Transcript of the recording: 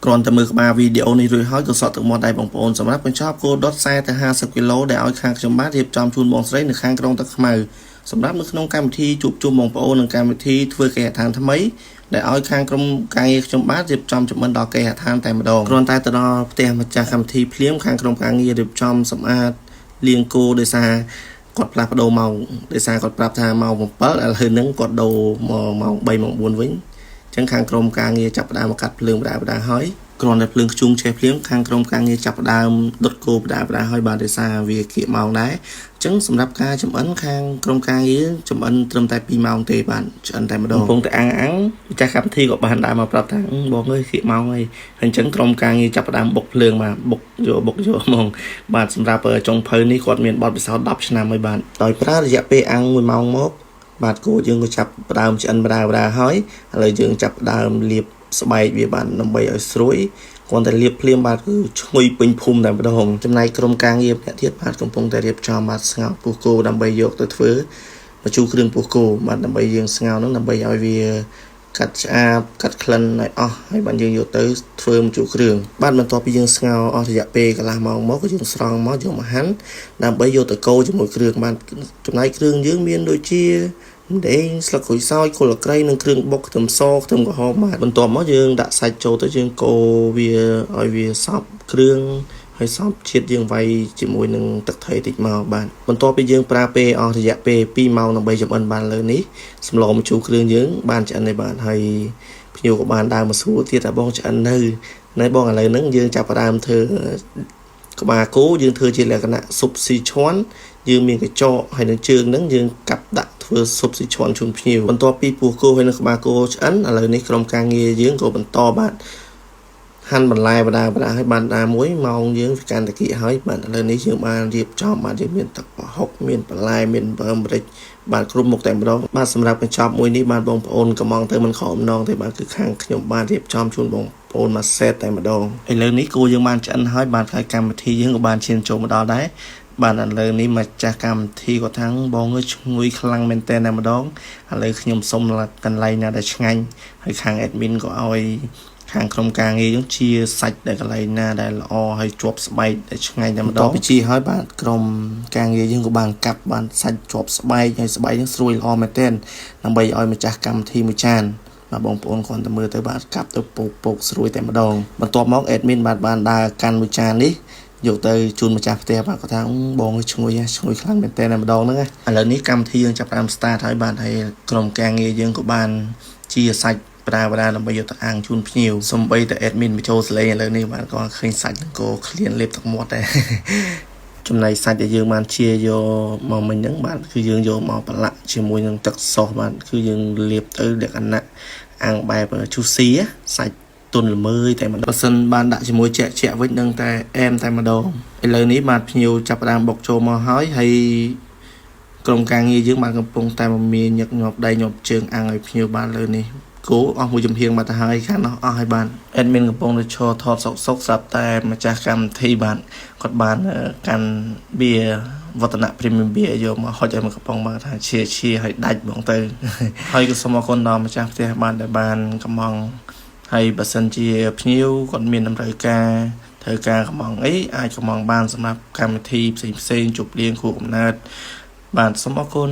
គ្រាន់តែមើលក្បាលវីដេអូនេះរួចហើយក៏សក់ទឹកមាត់ដែរបងប្អូនសម្រាប់បញ្ចប់គោដុត40ទៅ50គីឡូដែលឲ្យខាងខ្ញុំបានរៀបចំជូនបងស្រីនៅខាងក្រុងទឹកខ្មៅសម្រាប់នៅក្នុងកម្មវិធីជួបជុំបងប្អូននិងកម្មវិធីធ្វើគេហដ្ឋានថ្មីដែលឲ្យខាងក្រុមការងារខ្ញុំបានរៀបចំជំនិនដល់គេហដ្ឋានតែម្ដងគ្រាន់តែទៅដល់ផ្ទះម្ចាស់កម្មវិធីភ្លាមខាងក្រុមការងាររៀបចំសម្អាតលាងគោដោយសារគាត់ផ្លាស់ប្ដូរម៉ោងដោយសារគាត់ប្រាប់ថាម៉ោង7ឥឡូវហ្នឹងគាត់ដូរមកម៉ោង3ម៉ោង4វិញអញ្ចឹងខាងក្រុមការងារចាប់ផ្ដើមមកកាត់ភ្លើងបដាហើយគ្រាន់តែភ្លើងខ្ជុំឆេះភ្លាមខាងក្រុមការងារចាប់ផ្ដើមដុតគោបដាហើយបានដោយសារវាគៀកម៉ោងដែរអញ្ចឹងសម្រាប់ការចំអិនខាងក្រុមការងារចំអិនត្រឹមតែ2ម៉ោងទេបានឆ្អិនតែម្ដងកំពុងតែអាំងម្ចាស់កម្មវិធីក៏បានដើរមកប្រាប់ថាបងអើយគៀកម៉ោងហើយអញ្ចឹងក្រុមការងារចាប់ផ្ដើមបុកភ្លើងមកបុកយកហ្មងបាទសម្រាប់ចុងភៅនេះគាត់មានបទពិសោធន៍10ឆ្នាំហើយបាទដោយប្រើរយៈពេលអាំង1ម៉ោងមកបាទគោយើងក៏ចាប់ផ្ដើមឆ្អិនបដាហើយឥឡូវយើងចាប់ផ្ដើមលាបស្បែកវាបានដើម្បីឲ្យស្រួយគ្រាន់តែលាបភ្លាមបាទគឺឈ្ងុយពេញភូមិតែម្ដងចំណែកក្រុមការងារអ្នកទៀតបាទកំពុងតែរៀបចំបាទស្ងោរពោះគោដើម្បីយកទៅធ្វើបញ្ជូរគ្រឿងពោះគោបាទដើម្បីយើងស្ងោរនោះដើម្បីឲ្យវាកាត់ឆ្អាបកាត់ក្លិនឲ្យអស់ហើយបាទយើងយកទៅធ្វើបញ្ជូរគ្រឿងបាទបន្ទាប់ពីយើងស្ងោរអស់រយៈពេលកន្លះម៉ោងមកក៏យើងស្រង់មកយកមកហាន់ដើម្បីយកទៅកូរជាមួយគ្រឿងបាទចំណែកគ្រឿងយើងមានដូចជាម្ទេសស្លឹកក្រូចសើចគល់អក្រីនិងគ្រឿងបុកខ្ទឹមសខ្ទឹមក្រហមបាទបន្ទាប់មកយើងដាក់សាច់ចូលទៅយើងកូរវាឲ្យវាសព្វគ្រឿងហើយសព្វជាតិយើងវាយជាមួយនឹងទឹកត្រីតិចមកបាទបន្ទាប់ពីយើងប្រើពេលអស់រយៈពេល2ម៉ោងដើម្បីចម្អិនបានលើនេះសម្លម្ជូរគ្រឿងយើងបានឆ្អិនហើយបាទហើយភ្ញៀវក៏បានដើរមកសួរទៀតថាបងឆ្អិននៅបងឥឡូវហ្នឹងយើងចាប់ផ្ដើមធ្វើក្បាលគោយើងធ្វើជាលក្ខណៈស៊ុបស៊ីឈាន់យើងមានកញ្ចក់ហើយនឹងជើងហ្នឹងយើងកាប់ដាក់ធ្វើស៊ុបស៊ីឈាន់ជូនភ្ញៀវបន្ទាប់ពីពោះគោហើយនឹងក្បាលគោឆ្អិនឥឡូវនេះក្រុមការងារយើងក៏បន្តបាទហាន់បន្លែបដាឲ្យបានដែរមួយម៉ោងយើងវាកាន់តែគៀកហើយបាទឥឡូវនេះយើងបានរៀបចំបាទយើងមានទឹកប្រហុកមានបន្លែមានប៊ឺម្រេចបាទគ្រប់មុខតែម្ដងបាទសម្រាប់កញ្ចប់មួយនេះបាទបងប្អូនកំងទៅមិនខកម្ដងទេបាទគឺខាងខ្ញុំបានរៀបចំជូនបងប្អូនមួយសេតតែម្ដងឥឡូវនេះគោយើងបានឆ្អិនហើយបាទហើយកម្មវិធីយើងក៏បានឈានចូលមកដល់ដែរបាទឥឡូវនេះម្ចាស់កម្មវិធីគាត់ថាបងអើយឈ្ងុយខ្លាំងមែនតើតែម្ដងឥឡូវខ្ញុំសុំកន្លែងណាដែលឆ្ងាញ់ហើយខាង admin ក៏ឲ្យខាងក្រុមការងារយើងជាសាច់ដែលកន្លែងណាដែលល្អហើយជាប់ស្បែកដែលឆ្ងាញ់តែម្ដងពីជាហើយបាទក្រុមការងារយើងក៏បានកាប់បានសាច់ជាប់ស្បែកហើយស្បែកហ្នឹងស្រួយល្អមែនតើដើម្បីឲ្យម្ចាស់កម្មវិធីមួយចានបាទបងប្អូនគ្រាន់តែមើលទៅបាទកាប់ទៅពកស្រួយតែម្ដងបន្ទាប់មក admin បានដើរកាន់មួយចាននេះយកទៅជូនម្ចាស់ផ្ទះបាទគាត់ថាបងឈ្ងុយខ្លាំងមែនតើម្ដងហ្នឹងឥឡូវនេះកម្មវិធីយើងចាប់ផ្ដើម start ហើយបាទហើយក្រុមការងារយើងក៏បានជាសាច់ប្រើដើម្បីយកទៅអាំងជូនភ្ញៀវសំបីតែ admin បញ្ចូលសលេងឥឡូវនេះបាទក៏ឃើញសាច់ក៏ឃ្លានលេបទឹកមាត់ដែរចំណែកសាច់ដែលយើងបានជាយកមកមិញហ្នឹងបាទគឺយើងយកមកប្រឡាក់ជាមួយនឹងទឹកសោសបាទគឺយើងលាបទៅលក្ខណៈអាំងបែប juicy សាច់ទុនល្មើយតែម្ដងបើសិនបានដាក់ជាមួយជាក់វិញនឹងតែអែមតែម្ដងឥឡូវនេះបាទភ្ញៀវចាប់ផ្ដើមបុកចូលមកហើយក្រុមការងារយើងបានកំពុងតែមានញឹកញាប់ដៃញាប់ជើងអាំងឲ្យភ្ញៀវបានលើនេះគោអស់មួយចំហៀងមកទៅហើយខាងនោះអស់ហើយបាទ admin កំពុងតែឈរថតសុកស្រាប់តែម្ចាស់កម្មវិធីបាទគាត់បានកាន់បៀវឌ្ឍនៈ premium beer យកមកហុចឲ្យមកកំប៉ុងបាទថាជាឲ្យដាច់បងទៅហើយក៏សូមអរគុណដល់ម្ចាស់ផ្ទះបាទដែលបានកំងហើយបើសិនជាភ្ញៀវគាត់មានតម្រូវការត្រូវការកំងអីអាចកំងបានសម្រាប់កម្មវិធីផ្សេងជប់លៀងគូកំណើតបាទសូមអរគុណ